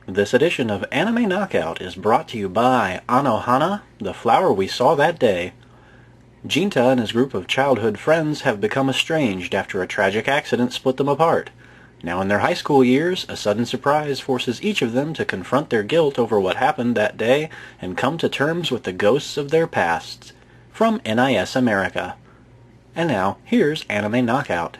This edition of Anime Knockout is brought to you by Anohana, the flower we saw that day. Jinta and his group of childhood friends have become estranged after a tragic accident split them apart. Now in their high school years, a sudden surprise forces each of them to confront their guilt over what happened that day and come to terms with the ghosts of their pasts. From NIS America. And now, here's Anime Knockout.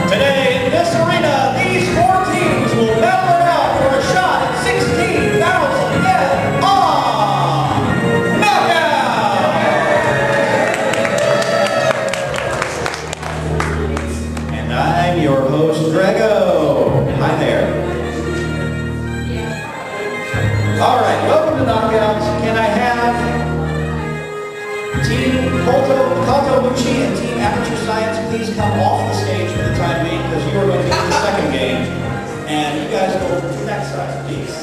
Today in this arena, these four teams will battle it out for a shot at 16,000 yen on Knockout! And I'm your host, Greggo. Hi there. All right, welcome to Knockout. Can I have Team Kotobuchi and Team Aperture Science please come off the stage for the time being, because you are going to get the second game. And you guys go over to that side, please.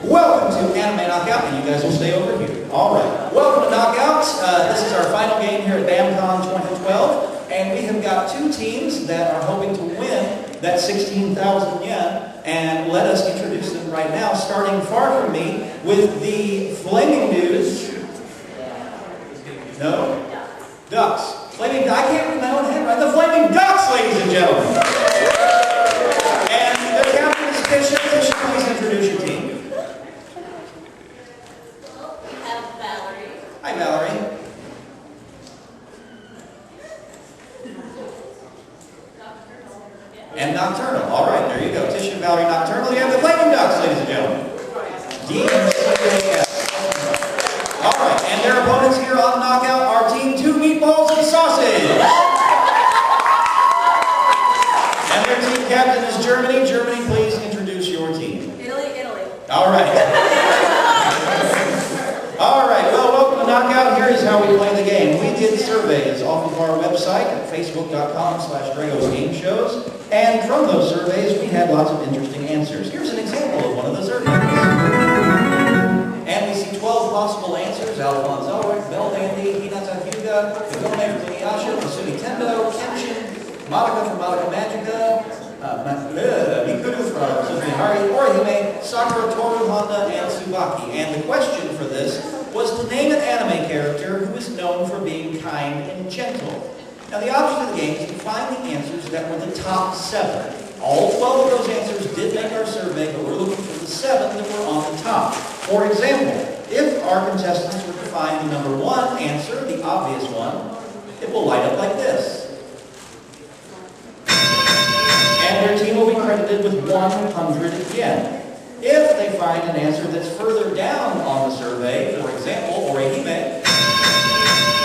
Welcome to Anime Knockout, and you guys will stay over here. All right. Welcome to Knockouts. This is our final game here at BAMCon 2012, and we have got two teams that are hoping to win that 16,000 yen. And let us introduce them right now, starting far from me with the Flaming Dudes. No? Ducks. Flaming, I can't read my own hand right. The Flaming Ducks, ladies and gentlemen. And their captain is Tisha. Tisha, please introduce your team. Valerie. Hi, Valerie. And Nocturnal. All right, there you go. Tisha and Valerie Nocturnal. You have the Flaming Ducks, ladies and gentlemen. DMCAS. All right, and their opponents here on Knockout are Team 2 Meatballs and Sausage. And their team captain is Germany. Germany, please introduce your team. Italy. All right. All right, well, welcome to Knockout. Here is how we play the game. We did surveys off of our website at facebook.com/Greggo's Game Shows. And from those surveys, we had lots of interesting answers. Here's an example of one of the surveys. And we see 12 possible answers. Alphonse Elric, Bell Dandy, Hinata Hyuga, Kagome from Inuyasha, Masumi Tendo, Kenshin, Madoka from Madoka Magica, Mikuru from Suzumihari, Orihime, Sakura, Toru, Honda, and Tsubaki. And the question for this was to name an anime character who is known for being kind and gentle. Now the object of the game is to find the answers that were the top 7. All 12 of those answers did make our survey, but we're looking for the 7 that were on the top. For example, if our contestants were to find the number 1 answer, the obvious one, it will light up like this. And their team will be credited with 100 yen. If they find an answer that's further down on the survey, for example, Orihime,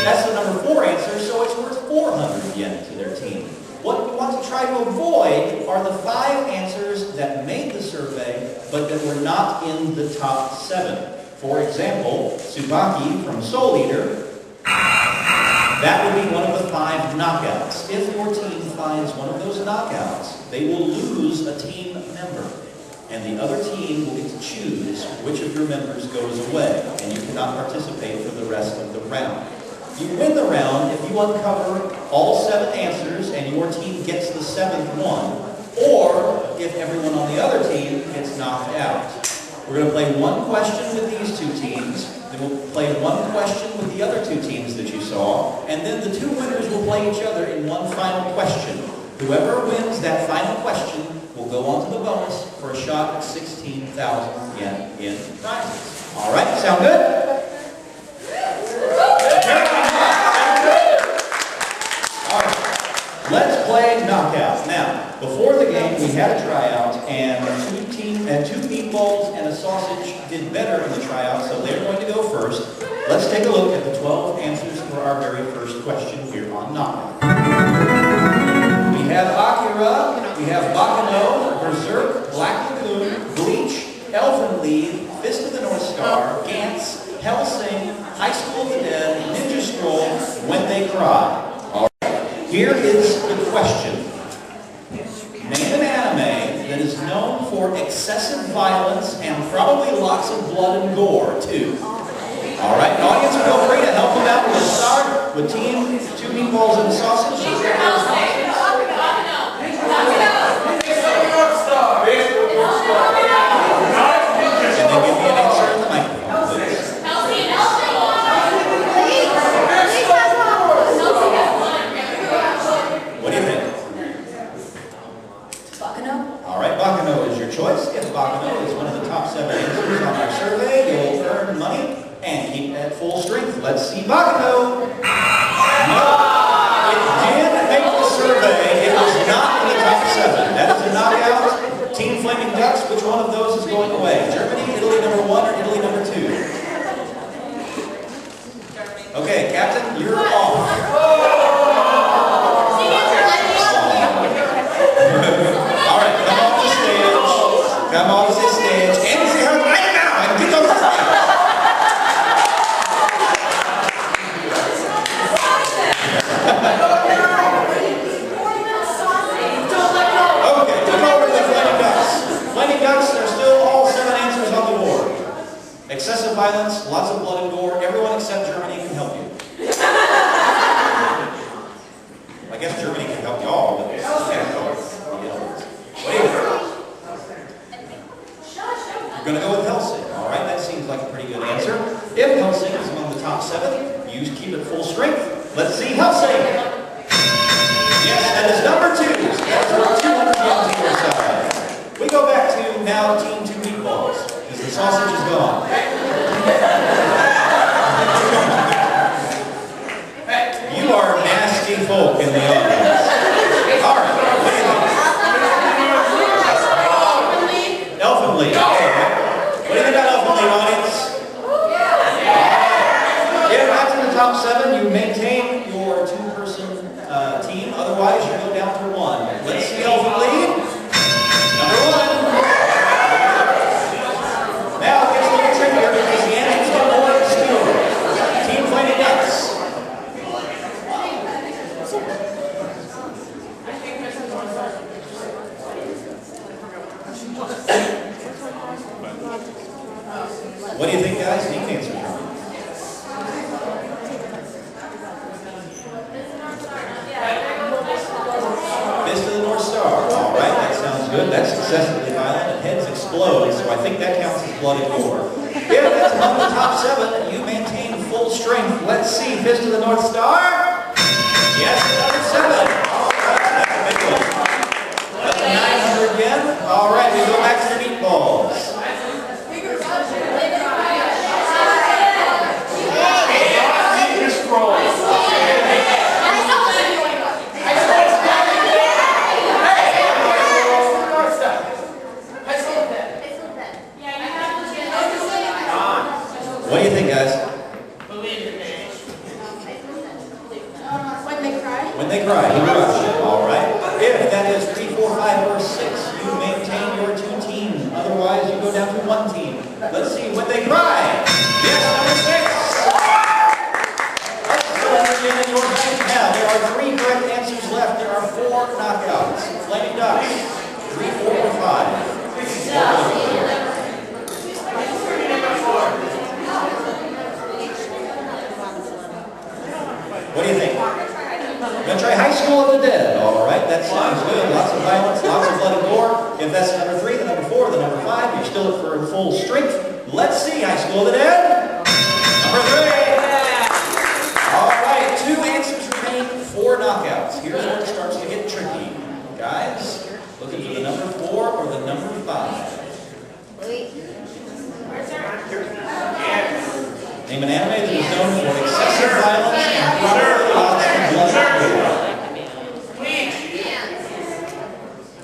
that's the number 4 answer, so it's worth 400 yen to their team. What we want to try to avoid are the 5 answers that made the survey, but that were not in the top 7. For example, Tsubaki from Soul Eater, that would be one of the 5 knockouts. If your team finds one of those knockouts, they will lose a team member. And the other team will get to choose which of your members goes away, and you cannot participate for the rest of the round. You win the round if you uncover all 7 answers and your team gets the 7th one, or if everyone on the other team gets knocked out. We're going to play one question with these 2 teams, then we'll play one question with the other 2 teams that you saw, and then the 2 winners will play each other in one final question. Whoever wins that final question will go on to the bonus for a shot at 16,000 yen in prizes. All right, sound good? Let's play Knockout. Now, before the game, we had a tryout, and 2 meatballs and a sausage did better in the tryout, so they're going to go first. Let's take a look at the 12 answers for our very first question here on Knockout. We have Akira, we have Bakano, Berserk, Black Lagoon, Bleach, Elfen Lied, Fist of the North Star, Gantz, Hellsing, High School of the Dead, Ninja Scroll, When They Cry. Here is the question. Name an anime that is known for excessive violence and probably lots of blood and gore, too. All right, audience, feel free to help them out with a start with Team 2 Meatballs and Sausage. Bakano is one of the top 7 answers on our survey, you'll earn money and keep at full strength. Let's see Bakano. No, it did make the survey. It was not in the top 7. That is a knockout. Team Flaming Ducks, which one of those is going away? Germany, Italy number 1, or Italy number 2? Okay, Captain, you're off. All right, come off the stage. Come off the stage. And say her right now and get off the stage. Okay, come over to the Flaming Ducks. Flaming Ducks, there's still all 7 answers on the board. Excessive violence, lots of blood and gore. Everyone except Germany can help you. I guess Germany can help you all, but what do you think? You're going to go with Helsing. All right, that seems like a pretty good answer. If Helsing is among the top 7, you keep it full strength. Let's see Helsing. Yes, that is number 2. So that's worth 200 yen to your side. We go back to now Team 2 meatballs, because the sausage is gone. You are nasty folk in the audience. All right, what do you think? Elfenlied. What do you think about Elfenlied, audience? If that's in the top 7, you maintain your 2-person team. Otherwise, you go down to 1. Let's see Elfenlied. Number 1. Now it gets a little trickier because the answers are more obscure. Team Flaming Ducks. What do you think, guys? You can answer. Fist of the North Star. All right, that sounds good. That's excessively violent and heads explode, so I think that counts as blood and gore. If that's among the top 7, you maintain full strength. Let's see, Fist of the North Star. Yes, number 7. All right, that's a big one. That's 900 yen. All right, we go back to the meatballs. What do you think, guys? When they cry? When they cry, he cries. All right. If that is 3, 4, 5, or 6, you maintain your 2 teams. Otherwise, you go down to 1 team. Let's see. When they cry. Yes, number 6. Let's go again in your bank now. There are 3 correct answers left. There are 4 knockouts. Flaming Ducks. 3, 4, or 5. What do you think? We're going to try High School of the Dead. All right, that sounds good. Lots of violence, lots of blood and gore. If that's the number 3, the number 4, the number 5, you're still at for full strength. Let's see High School of the Dead. Number 3. All right, 2 answers remain, 4 knockouts. Here's where it starts to get tricky. Guys, looking for the number 4 or the number 5. Name an anime that is known for excessive violence and probably lots of blood and gore.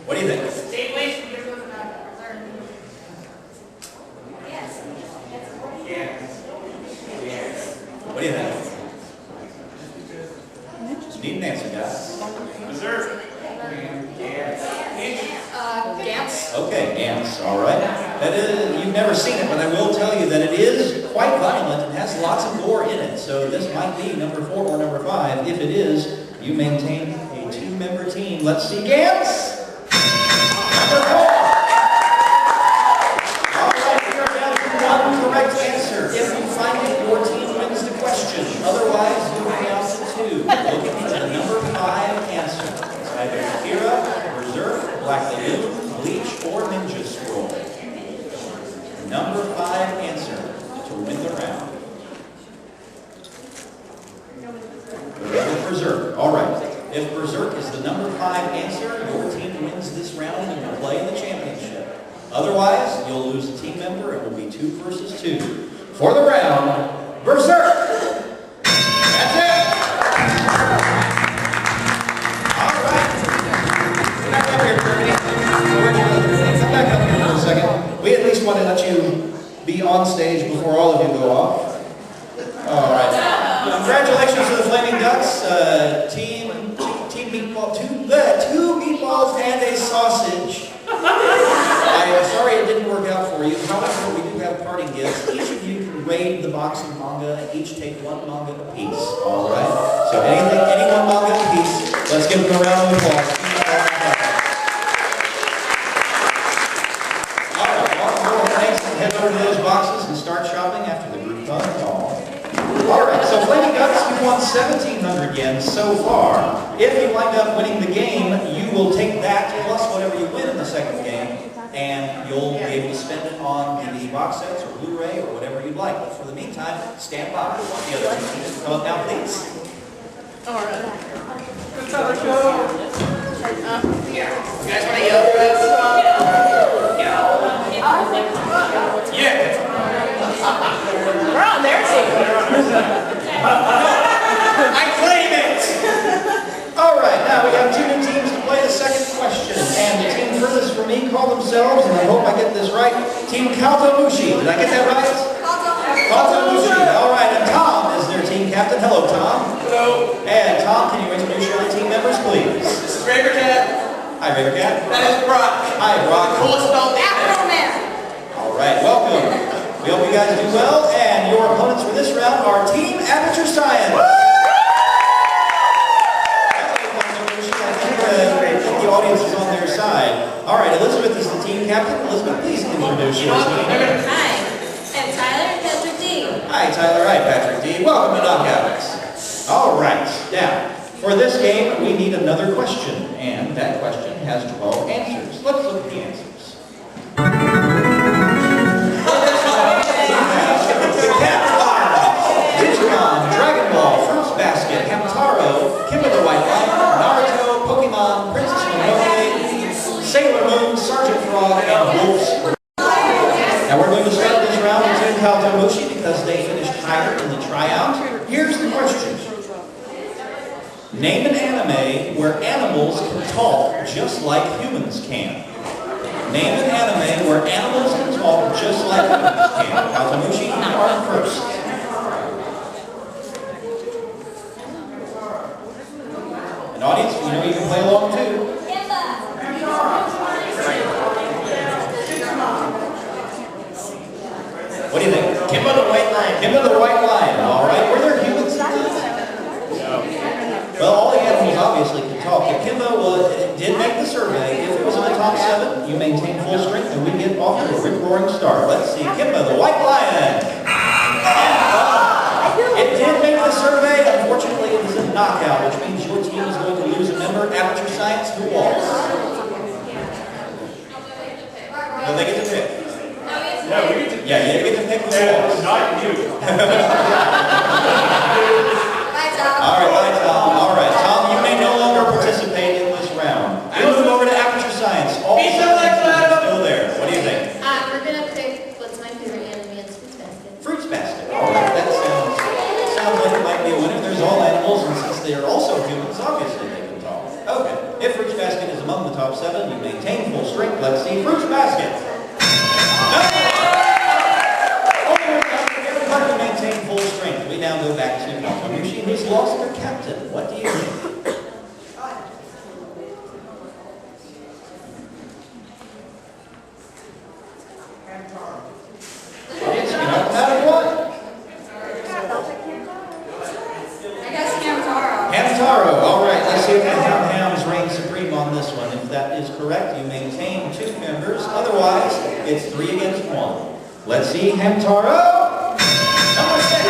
What do you think? What do you think? Need an answer, guys. Gantz. Okay, Gantz, all right. That is, you've never seen it, but I will tell you that it is quite violent and has lots of gore in it. So this might be number 4 or number 5. If it is, you maintain a 2-member team. Let's see Gantz. Number 4. All right, we are down to 1 correct answer. If you find it, your team wins the question. Otherwise, you are down to 2. Looking for the number 5 answer. It's either Akira, Berserk, Black Lagoon, Bleach, or Ninja Scroll. Number 5 answer to win the round. Berserk. All right. If Berserk is the number 5 answer, your team wins this round and will play in the championship. Otherwise, you'll lose a team member. It will be 2 versus 2. For the round, Berserk! That's it! All right. Come back up here, Germany. Come back up here for a second. We at least want to let you be on stage before all of you go off. All right. Congratulations to the Flaming Ducks. Team meatball, two meatballs and a sausage. I'm sorry it didn't work out for you. However, we do have parting gifts. Each of you can raid the box of manga and each take 1 manga apiece. All right. So any 1 manga apiece. Let's give them a round of applause. All right. Thanks. Head over to those boxes and start shopping after the group fun. All right, so Flaming Ducks, you've won 1,700 yen so far. If you wind up winning the game, you will take that plus whatever you win in the second game, and you'll be able to spend it on DVD box sets or Blu-ray or whatever you'd like. But for the meantime, stand by. We want the other teams to come up now, please. All right. Let's have a show. You guys want to yell for us? Yeah. We're on their team. I claim it! Alright, now we have 2 new teams to play the second question. And the team furthest from me call themselves, and I hope I get this right, Team Kaltomushi. Did I get that right? Kaltomushi. Alright, and Tom is their team captain. Hello, Tom. Hello. And Tom, can you introduce your other team members, please? This is Greggo. Hi, Cat. That is Brock. Hi, Brock. Coolest spelled name. Alright, welcome. We hope you guys do well, and your opponents for this round are Team Amateur Science. I think the audience is on their side. All right, Elizabeth is the team captain. Elizabeth, please introduce your team. Hi, I'm Tyler and Patrick D. Hi, Tyler. Hi, Patrick D. Welcome to Knockouts. All right, now, for this game, we need another question, and that question has 12 answers. Let's look at the answers. Dragon Ball, Fruits Basket, Hamtaro, Kimba the White Lion, Naruto, Pokemon, Princess Mononoke, Sailor Moon, Sergeant Frog, and Wolf's. Now we're going to start this round with Team Kaltomushi because they finished higher in the tryout. Here's the question. Name an anime where animals can talk just like humans can. Name an anime where animals can talk just like humans can. Kaltomushi, you are first. And audience, you know you can play along too. What do you think? Kimba the White Lion. Kimba the White Lion. All right. Were there humans in this? Well, all the animals obviously can talk. But Kimba did make the survey. If it was in the top 7, you maintain full strength, and we get off to a rip-roaring start. Let's see. Kimba the White Lion. It did make the survey. Unfortunately, it was a knockout, which means your team is going to lose a member. Amateur Science, who walks? No, they get to pick. Yeah, we get to. Yeah, you get to pick who walks. Not you. All right, bye, Tom. All right, Tom, you may no longer participate in this round. We'll move over to Amateur Science. All the still there. What do you think? We're going to pick what's my favorite anime, it's Fruits Basket. Fruits Basket. All right, that sounds like it might be a winner. There's all animals, and since they are also humans, obviously they can talk. Okay, if Fruits Basket is among the top 7, you maintain full strength. Let's see Fruits Basket. No! Everybody maintain full strength. We now go back to Kaltomushi, who's lost their captain. What do you think? Audience, you have out of what? I guess Hamtaro. Hamtaro. All right, let's see if the Hams reign supreme on this one. If that is correct, you maintain 2 members. Otherwise, it's 3 against 1. Let's see Hamtaro. Number 6.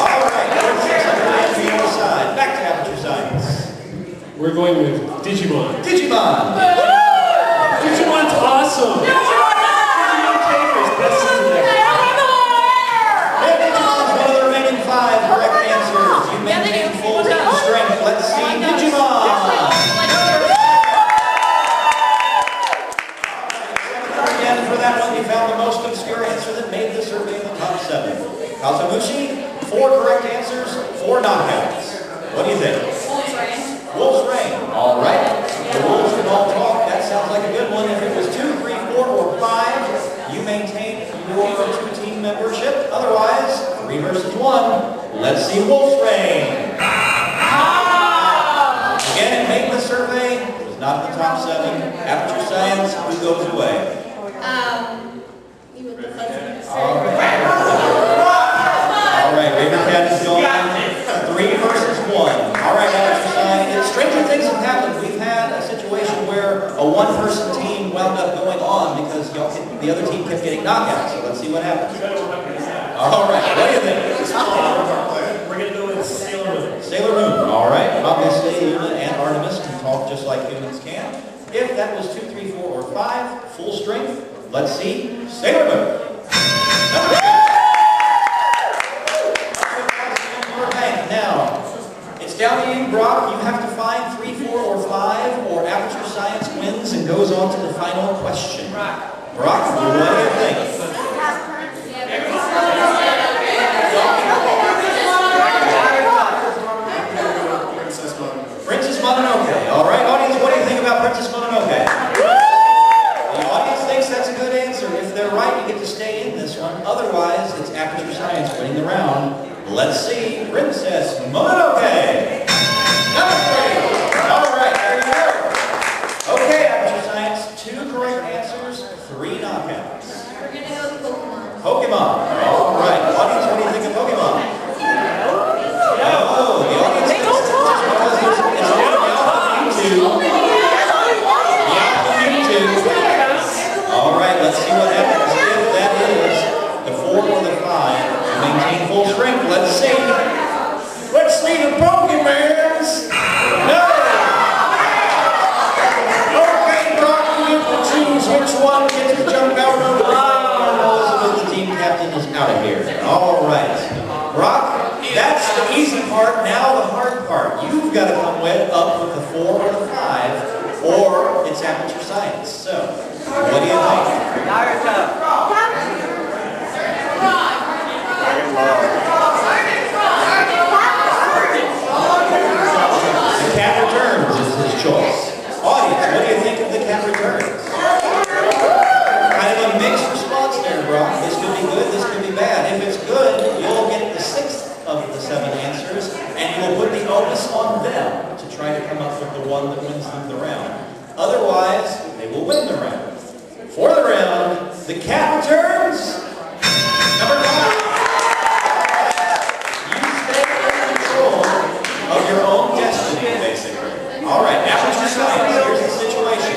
All right, number 6 on the other side. Back to Amateur Science. We're going with Digimon. Digimon. Digimon's awesome. Digimon Takers, best season ever. And Digimon's one of the remaining 5 correct answers. You maintain full strength. Let's see Digimon. Let's see Wolf's Rain. Again, make the survey. It was not in the top 7. Aperture Science, who goes away? You with the fuzzy. All right, Raven Cat is gone. 3 versus 1. All right, Aperture Science. Stranger things have happened. We've had a situation where a 1-person team wound up going on because the other team kept getting knockouts. So let's see what happens. All right, what do you think? We're going to go with Sailor Moon. Sailor Moon. All right, obviously Luna and Artemis can talk just like humans can. If that was 2, 3, 4, or 5, full strength, let's see Sailor Moon. Now, it's down to you, Brock. You have to find 3, 4, or 5, or Aperture Science wins and goes on to the final question. Brock, what do you think? Princess Mononoke. All right, audience, what do you think about Princess Mononoke? The audience thinks that's a good answer. If they're right, you get to stay in this one. Otherwise, it's Aperture Science winning the round. Let's see Princess Mononoke. Number 3. All right, there you go. Okay, Aperture Science, 2 correct answers, 3 knockouts. We're going to go with Pokemon. Pokemon. All right, audience, what do you think of Pokemon? Oh, the audience thinks it's YouTube. All right, let's see what happens. If that is the 4 or the 5, to maintain full strength. Let's see. Let's see the Pokemans. No. Okay, Brock, you get to choose which one gets to jump out of the Elizabeth, the team captain, is out of here. All right, Brock, that's the easy part. Now the hard part. You've got to come up with the 4 or the 5, or it's Aperture Science. So, what do you think? The Cat Returns is his choice. Audience, what do you think of The Cat Returns? Kind of a mixed response there, Brock. This could be good, this could be bad. If it's good, you'll get the 6th of the 7 answers, and you'll put the onus on them to try to come up with the one that wins them the round. Otherwise, they will win the round. For the round, The Cat Returns. Number 5. You stay in control of your own destiny, basically. All right, Aperture Science, here's the situation.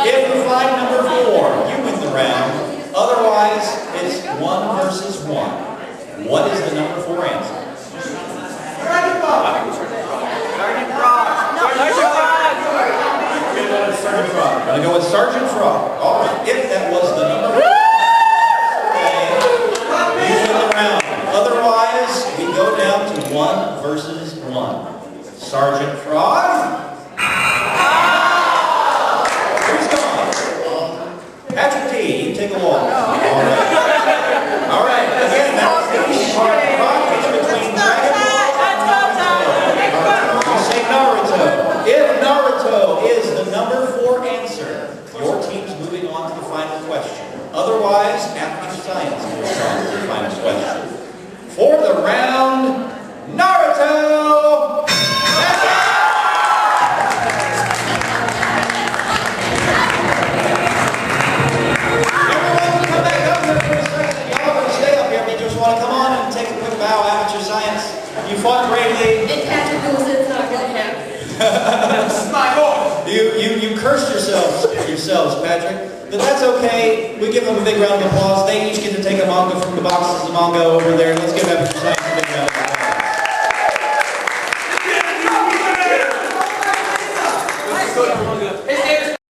If you find number 4, you win the round. Otherwise, it's 1 versus 1. What is the number 4 answer? Sergeant Frog. I'm going to go with Sergeant Frog. All right, if that was the number 4, you win the round. Otherwise, we go down to 1 versus 1. Sergeant Frog. Who's gone? Patrick T, you take a walk. All right, again, that's the easy part. The rock is between Dragon Ball and Naruto. You say Naruto. If Naruto is the number 4 answer, your team's moving on to the final question. Otherwise, Aperture Science moves on to the final question. For the round, Naruto! Everyone come back up here for a second. Y'all are going to stay up here, but you just want to come on and take a quick bow, Aperture Science. You fought bravely. And Patrick Goose is not going to happen. You cursed yourselves, Patrick. But that's okay. We give them a big round of applause. They each get to take a manga from the boxes of manga over there. Let's give Aperture Science a big round of applause. It's